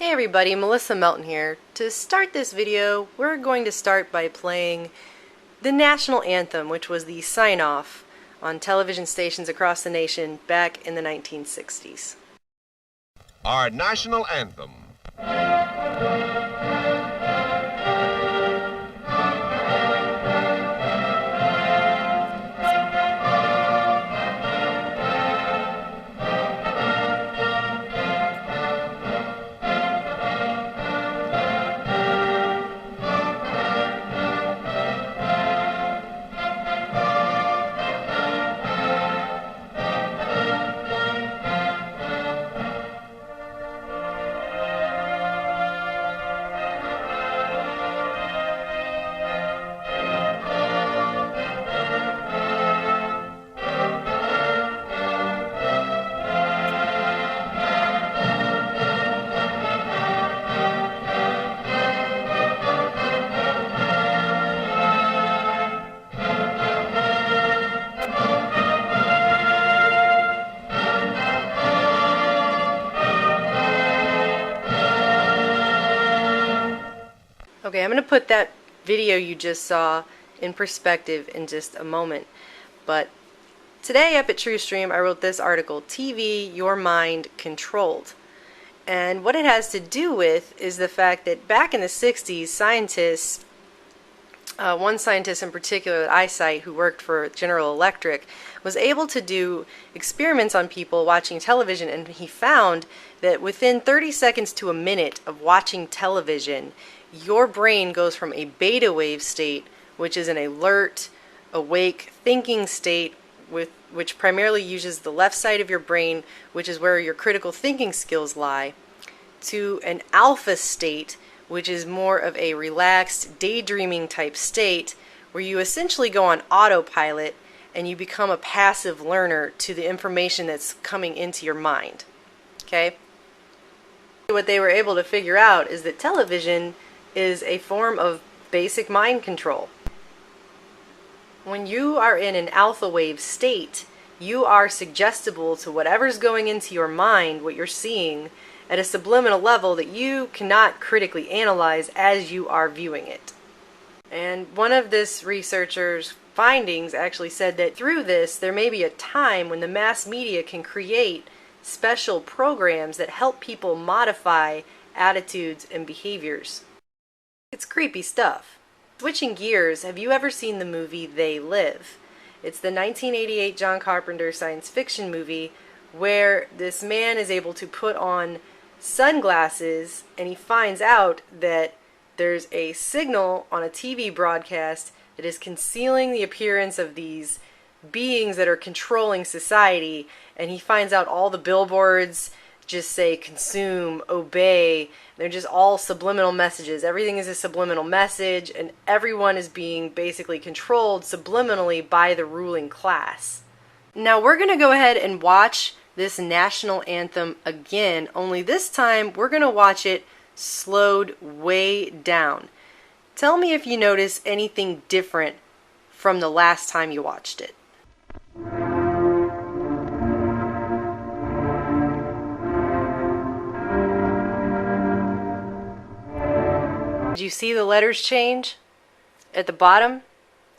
Hey everybody, Melissa Melton here. To start this video, we're going to start by playing the national anthem, which was the sign-off on television stations across the nation back in the 1960s. Our national anthem. Okay, I'm going to put that video you just saw in perspective in just a moment. But today up at TrueStream, I wrote this article, TV, Your Mind Controlled. And what it has to do with is the fact that back in the 60s, scientists, one scientist in particular that I cite who worked for General Electric, was able to do experiments on people watching television, and he found that within 30 seconds to a minute of watching television, your brain goes from a beta wave state, which is an alert, awake, thinking state, which primarily uses the left side of your brain, which is where your critical thinking skills lie, to an alpha state, which is more of a relaxed, daydreaming type state, where you essentially go on autopilot and you become a passive learner to the information that's coming into your mind. Okay? What they were able to figure out is that television is a form of basic mind control. When you are in an alpha wave state, you are suggestible to whatever's going into your mind, what you're seeing, at a subliminal level that you cannot critically analyze as you are viewing it. And one of this researcher's findings actually said that through this, there may be a time when the mass media can create special programs that help people modify attitudes and behaviors. It's creepy stuff. Switching gears, have you ever seen the movie They Live? It's the 1988 John Carpenter science fiction movie where this man is able to put on sunglasses and he finds out that there's a signal on a TV broadcast that is concealing the appearance of these beings that are controlling society, and he finds out all the billboards just say consume, obey. They're just all subliminal messages. Everything is a subliminal message, and everyone is being basically controlled subliminally by the ruling class. Now we're going to go ahead and watch this national anthem again, only this time we're going to watch it slowed way down. Tell me if you notice anything different from the last time you watched it. Did you see the letters change at the bottom?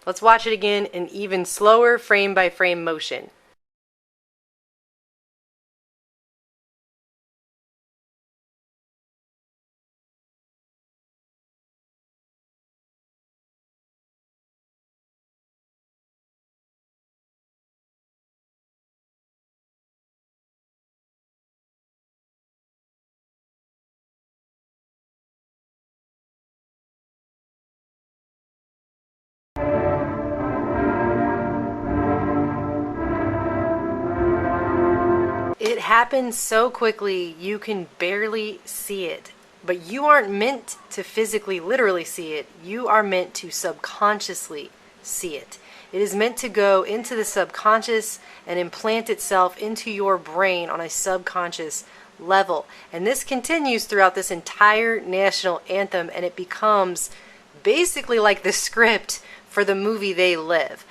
Let's watch it again in even slower frame by frame motion. It happens so quickly you can barely see it. But you aren't meant to physically, literally see it. You are meant to subconsciously see it. It is meant to go into the subconscious and implant itself into your brain on a subconscious level. And this continues throughout this entire national anthem, and it becomes basically like the script for the movie They Live.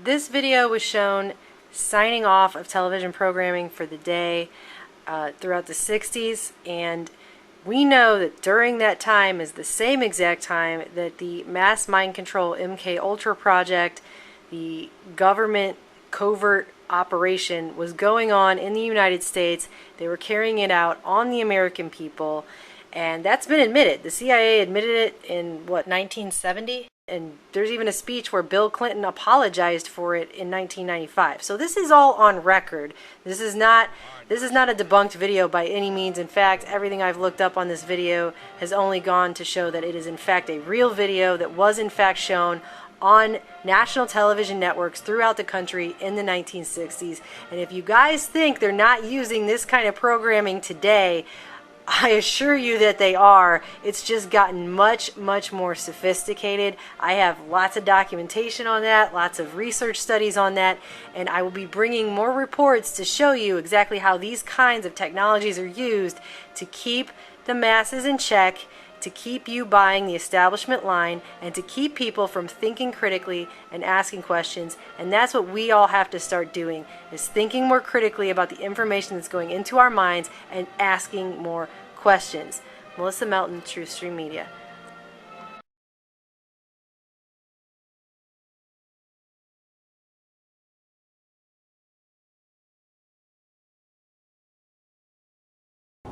This video was shown signing off of television programming for the day throughout the 60s, and we know that during that time is the same exact time that the mass mind control MK Ultra project, the government covert operation, was going on in the United States. They were carrying it out on the American people, and that's been admitted. The CIA admitted it in, what, 1970? And there's even a speech where Bill Clinton apologized for it in 1995. So this is all on record. This is not a debunked video by any means. In fact, everything I've looked up on this video has only gone to show that it is in fact a real video that was in fact shown on national television networks throughout the country in the 1960s. And if you guys think they're not using this kind of programming today, I assure you that they are. It's just gotten much, much more sophisticated. I have lots of documentation on that, lots of research studies on that, and I will be bringing more reports to show you exactly how these kinds of technologies are used to keep the masses in check, to keep you buying the establishment line, and to keep people from thinking critically and asking questions. And that's what we all have to start doing, is thinking more critically about the information that's going into our minds and asking more questions. Melissa Melton, TruthStream Media.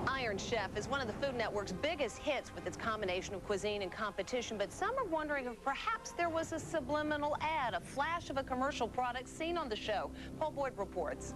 Iron Chef is one of the Food Network's biggest hits with its combination of cuisine and competition, but some are wondering if perhaps there was a subliminal ad, a flash of a commercial product seen on the show. Paul Boyd reports.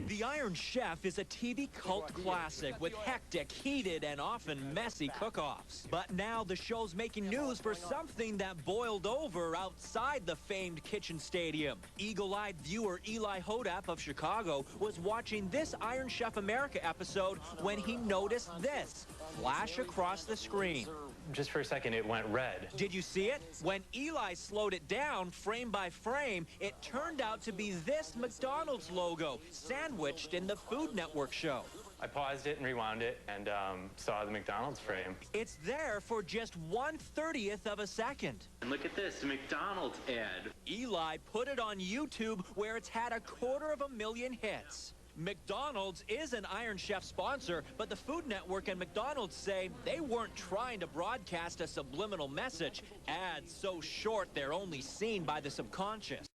The Iron Chef is a TV cult classic with hectic, heated, and often messy cook-offs. But now the show's making news for something that boiled over outside the famed kitchen stadium. Eagle-eyed viewer Eli Hodap of Chicago was watching this Iron Chef America episode when he noticed this flash across the screen. Just for a second, it went red. Did you see it? When Eli slowed it down, frame by frame, it turned out to be this McDonald's logo, sandwiched in the Food Network show. I paused it and rewound it and saw the McDonald's frame. It's there for just 1/30th of a second. And look at this, a McDonald's ad. Eli put it on YouTube, where it's had 250,000 hits. McDonald's is an Iron Chef sponsor, but the Food Network and McDonald's say they weren't trying to broadcast a subliminal message. Ads so short they're only seen by the subconscious.